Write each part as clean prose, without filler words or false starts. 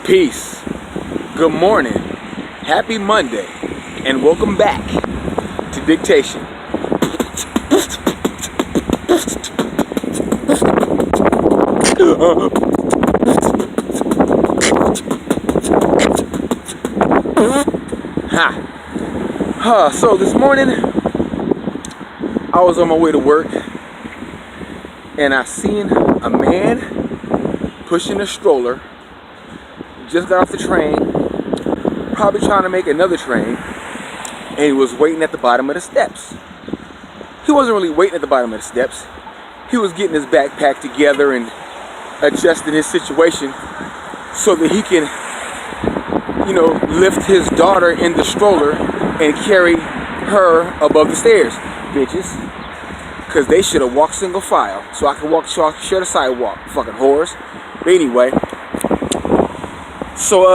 Peace. Good morning. Happy Monday. And welcome back to Dictation. So this morning, I was on my way to work and I seen a man pushing a stroller. Just got off the train, probably trying to make another train, and he was waiting at the bottom of the steps. He wasn't really waiting at the bottom of the steps. He was getting his backpack together and adjusting his situation so that he can, lift his daughter in the stroller and carry her above the stairs. Bitches. Because they should have walked single file so I could share the sidewalk. Fucking whores. But anyway. So,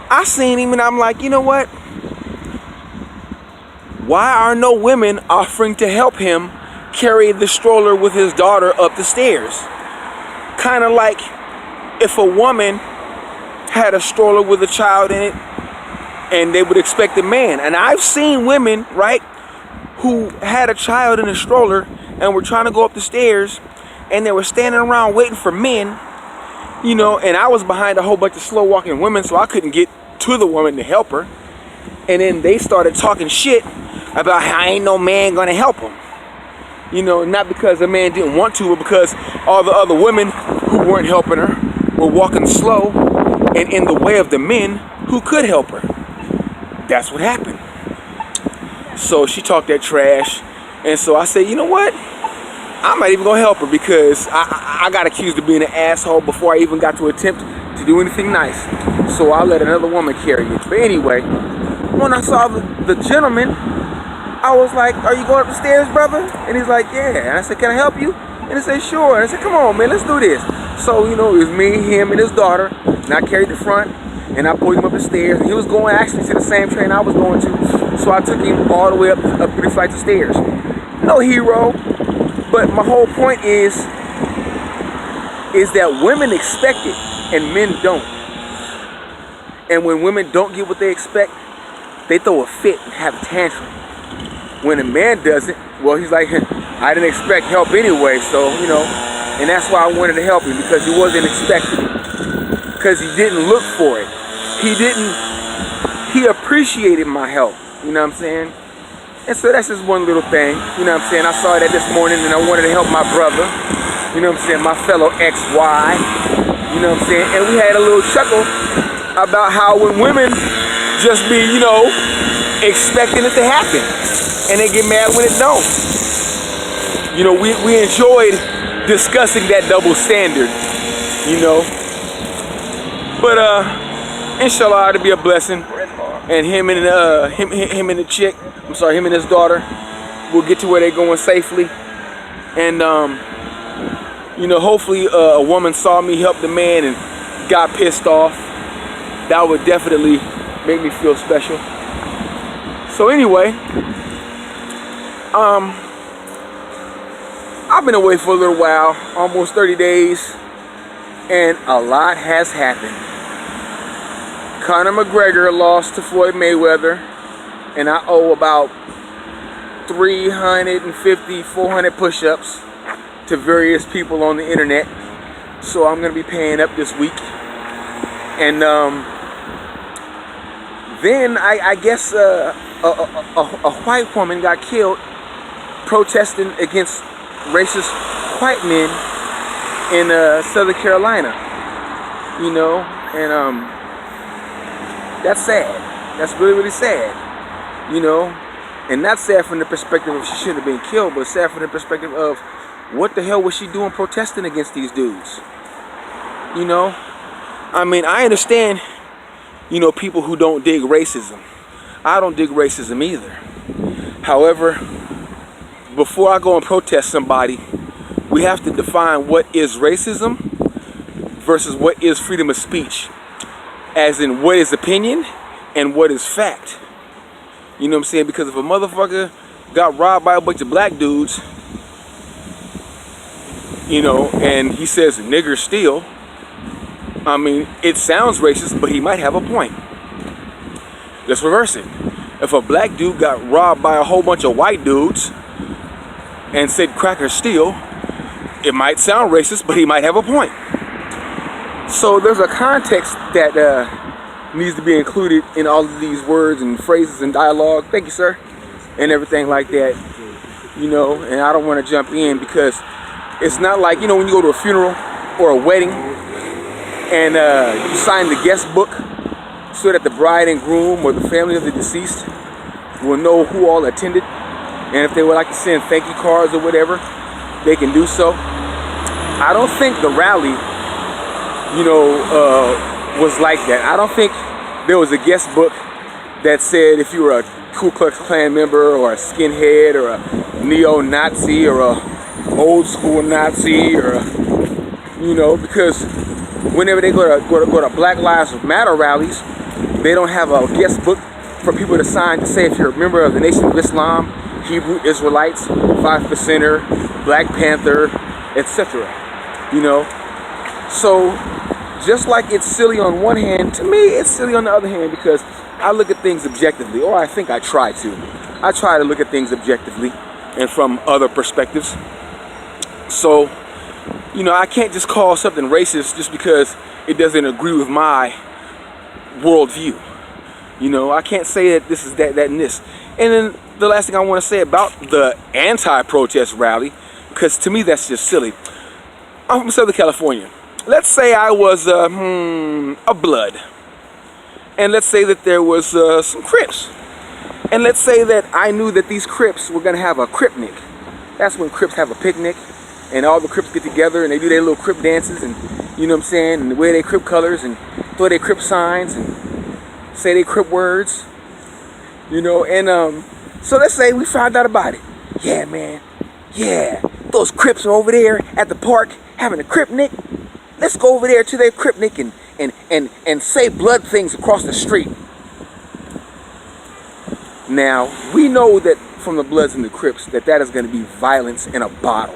I seen him and I'm like, you know what? Why are no women offering to help him carry the stroller with his daughter up the stairs? Kind of like if a woman had a stroller with a child in it and they would expect a man. And I've seen women, right, who had a child in a stroller and were trying to go up the stairs and they were standing around waiting for men. And I was behind a whole bunch of slow walking women, so I couldn't get to the woman to help her. And then they started talking shit about how ain't no man gonna help them. Not because the man didn't want to, but because all the other women who weren't helping her were walking slow and in the way of the men who could help her. That's what happened. So she talked that trash. And so I said, you know what? I'm not even gonna help her because I got accused of being an asshole before I even got to attempt to do anything nice. So I let another woman carry it. But anyway, when I saw the gentleman, I was like, are you going up the stairs, brother? And he's like, yeah. And I said, can I help you? And he said, sure. And I said, come on, man, let's do this. So, it was me, him, and his daughter. And I carried the front, and I pulled him up the stairs. And he was going actually to the same train I was going to. So I took him all the way up 3 flights of stairs. No hero. But my whole point is that women expect it and men don't. And when women don't get what they expect, they throw a fit and have a tantrum. When a man doesn't, well, he's like, I didn't expect help anyway, so, and that's why I wanted to help him, because he wasn't expecting it. Because he didn't look for it. He appreciated my help, you know what I'm saying? And so that's just one little thing, you know what I'm saying? I saw that this morning and I wanted to help my brother, you know what I'm saying? My fellow XY, you know what I'm saying? And we had a little chuckle about how when women just be, expecting it to happen and they get mad when it don't. We enjoyed discussing that double standard, But inshallah, it'll be a blessing. And him and the chick, him and his daughter will get to where they're going safely. And, hopefully a woman saw me help the man and got pissed off. That would definitely make me feel special. So anyway, I've been away for a little while, almost 30 days, and a lot has happened. Conor McGregor lost to Floyd Mayweather, and I owe about 350, 400 push-ups to various people on the internet. So I'm going to be paying up this week. And then I guess a white woman got killed protesting against racist white men in Southern Carolina. And that's sad. That's really, really sad. And not sad from the perspective of she shouldn't have been killed, but sad from the perspective of what the hell was she doing protesting against these dudes? I understand, people who don't dig racism. I don't dig racism either. However, before I go and protest somebody, we have to define what is racism versus what is freedom of speech. As in what is opinion and what is fact. You know what I'm saying? Because if a motherfucker got robbed by a bunch of black dudes, and he says niggers steal, I mean, it sounds racist, but he might have a point. Let's reverse it. If a black dude got robbed by a whole bunch of white dudes and said crack or steal, it might sound racist, but he might have a point. So there's a context that needs to be included in all of these words and phrases and dialogue. Thank you, sir. And everything like that. You know, and I don't want to jump in because it's not like, you know, when you go to a funeral or a wedding and you sign the guest book so that the bride and groom or the family of the deceased will know who all attended, and if they would like to send thank you cards or whatever, they can do so. I don't think the rally, you know, was like that. I don't think there was a guest book that said if you were a Ku Klux Klan member or a skinhead or a neo-Nazi or a old school Nazi or a, you know, because whenever they go to Black Lives Matter rallies, they don't have a guest book for people to sign to say if you're a member of the Nation of Islam, Hebrew Israelites, 5%er, Black Panther, etc. You know, so just like it's silly on one hand, to me it's silly on the other hand because I look at things objectively, or I think I try to. I try to look at things objectively and from other perspectives. So, you know, I can't just call something racist just because it doesn't agree with my worldview. You know, I can't say that this is that, and this. And then the last thing I want to say about the anti-protest rally, because to me that's just silly. I'm from Southern California. Let's say I was a Blood. And let's say that there was some Crips. And let's say that I knew that these Crips were going to have a Cripnic. That's when Crips have a picnic and all the Crips get together and they do their little Crip dances and, you know what I'm saying, and wear their Crip colors and throw their Crip signs and say their Crip words. You know, and so let's say we found out about it. Yeah, man. Yeah, those Crips are over there at the park having a Cripnic. Let's go over there to their Cripnic and say blood things across the street. Now, we know that from the Bloods and the Crips that is going to be violence in a bottle.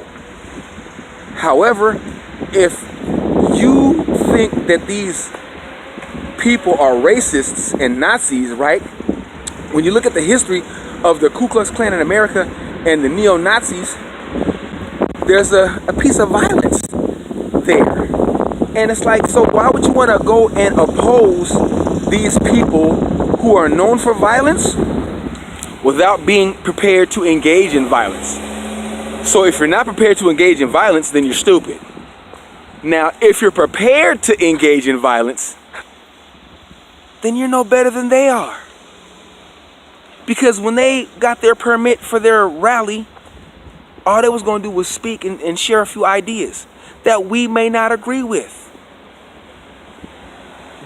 However, if you think that these people are racists and Nazis, right? When you look at the history of the Ku Klux Klan in America and the neo-Nazis, there's a piece of violence there. And it's like, so why would you want to go and oppose these people who are known for violence without being prepared to engage in violence? So if you're not prepared to engage in violence, then you're stupid. Now, if you're prepared to engage in violence, then you're no better than they are. Because when they got their permit for their rally, all they was going to do was speak and share a few ideas that we may not agree with.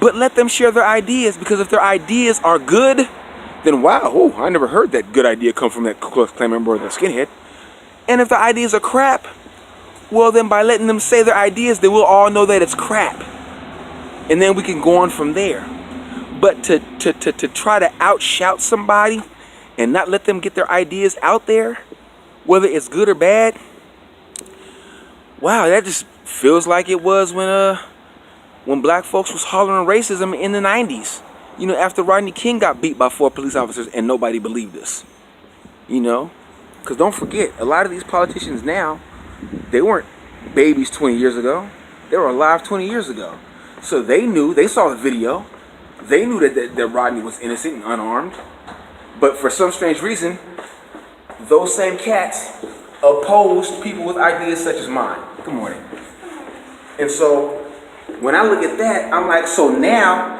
But let them share their ideas, because if their ideas are good, then wow, oh, I never heard that good idea come from that Ku Klux Klan member or the skinhead. And if the ideas are crap, well then by letting them say their ideas, then we'll all know that it's crap. And then we can go on from there. But to try to outshout somebody and not let them get their ideas out there, whether it's good or bad, wow, that just feels like it was when black folks was hollering racism in the 90s. You know, after Rodney King got beat by 4 police officers and nobody believed us. You know? Because don't forget, a lot of these politicians now, they weren't babies 20 years ago. They were alive 20 years ago. So they knew, they saw the video. They knew that Rodney was innocent and unarmed. But for some strange reason, those same cats opposed people with ideas such as mine. Good morning. And so when I look at that, I'm like, so now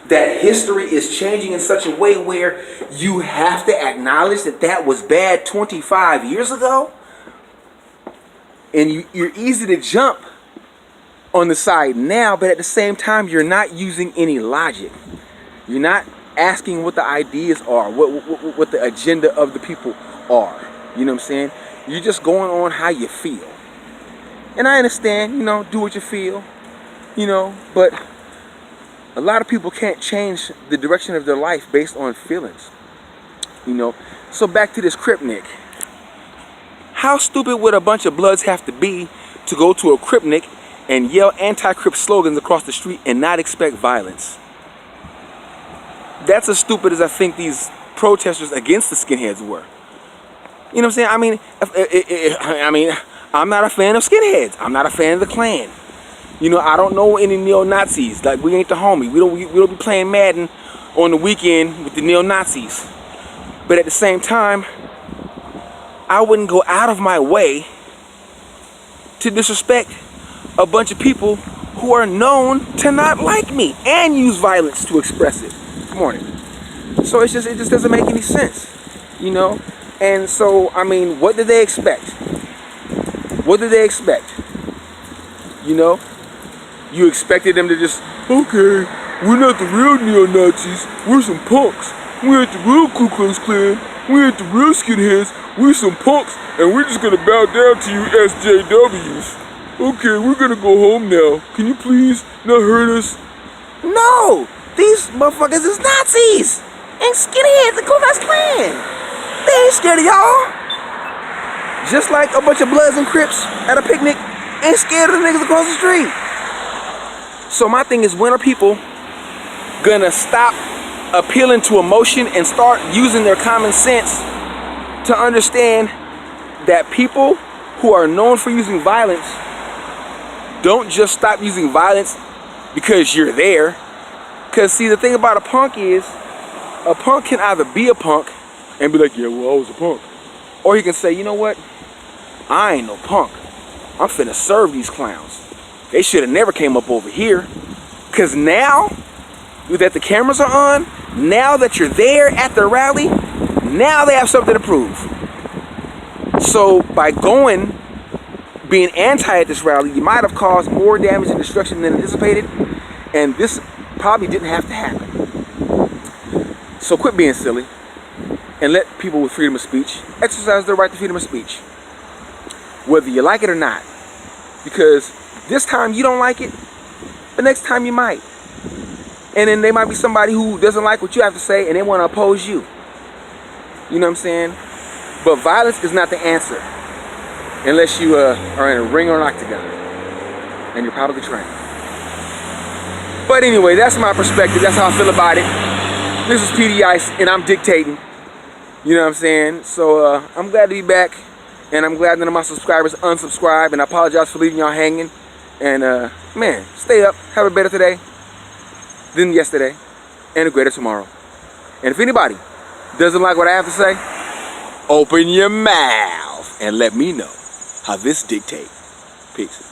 that history is changing in such a way where you have to acknowledge that that was bad 25 years ago? And you're easy to jump on the side now, but at the same time, you're not using any logic. You're not asking what the ideas are, what the agenda of the people are. You know what I'm saying? You're just going on how you feel. And I understand, you know, do what you feel, you know, but a lot of people can't change the direction of their life based on feelings, you know. So back to this Cripnic. How stupid would a bunch of Bloods have to be to go to a Cripnic and yell anti-Crip slogans across the street and not expect violence. That's as stupid as I think these protesters against the skinheads were. You know what I'm saying? I mean, I'm not a fan of skinheads. I'm not a fan of the Klan. You know, I don't know any neo-Nazis. Like, we ain't the homie. We don't be playing Madden on the weekend with the neo-Nazis. But at the same time, I wouldn't go out of my way to disrespect a bunch of people who are known to not like me and use violence to express it. Good morning. So it just doesn't make any sense, you know? And so, I mean, what did they expect? What did they expect? You know? You expected them to just, okay, we're not the real neo-Nazis, we're some punks. We ain't the real Ku Klux Klan, we ain't the real skinheads, we're some punks, and we're just gonna bow down to you SJWs. Okay, we're gonna go home now. Can you please not hurt us? No! These motherfuckers is Nazis! And skinheads, the Ku Klux Klan! They ain't scared of y'all! Just like a bunch of Bloods and Crips at a picnic ain't scared of the niggas across the street. So my thing is, when are people gonna stop appealing to emotion and start using their common sense to understand that people who are known for using violence don't just stop using violence because you're there? Because see, the thing about a punk is, a punk can either be a punk and be like, yeah, well, I was a punk. Or he can say, you know what? I ain't no punk. I'm finna serve these clowns. They should have never came up over here. Because now that the cameras are on, now that you're there at the rally, now they have something to prove. So by being anti at this rally, you might have caused more damage and destruction than anticipated. And this probably didn't have to happen. So quit being silly and let people with freedom of speech exercise their right to freedom of speech, whether you like it or not. Because this time you don't like it, but next time you might. And then there might be somebody who doesn't like what you have to say and they want to oppose you. You know what I'm saying? But violence is not the answer unless you are in a ring or an octagon and you're probably trained. But anyway, that's my perspective. That's how I feel about it. This is PD Ice and I'm dictating. You know what I'm saying? So I'm glad to be back, and I'm glad none of my subscribers unsubscribe, and I apologize for leaving y'all hanging. And man, stay up, have a better today than yesterday, and a greater tomorrow. And if anybody doesn't like what I have to say, open your mouth and let me know how this dictates. Peace.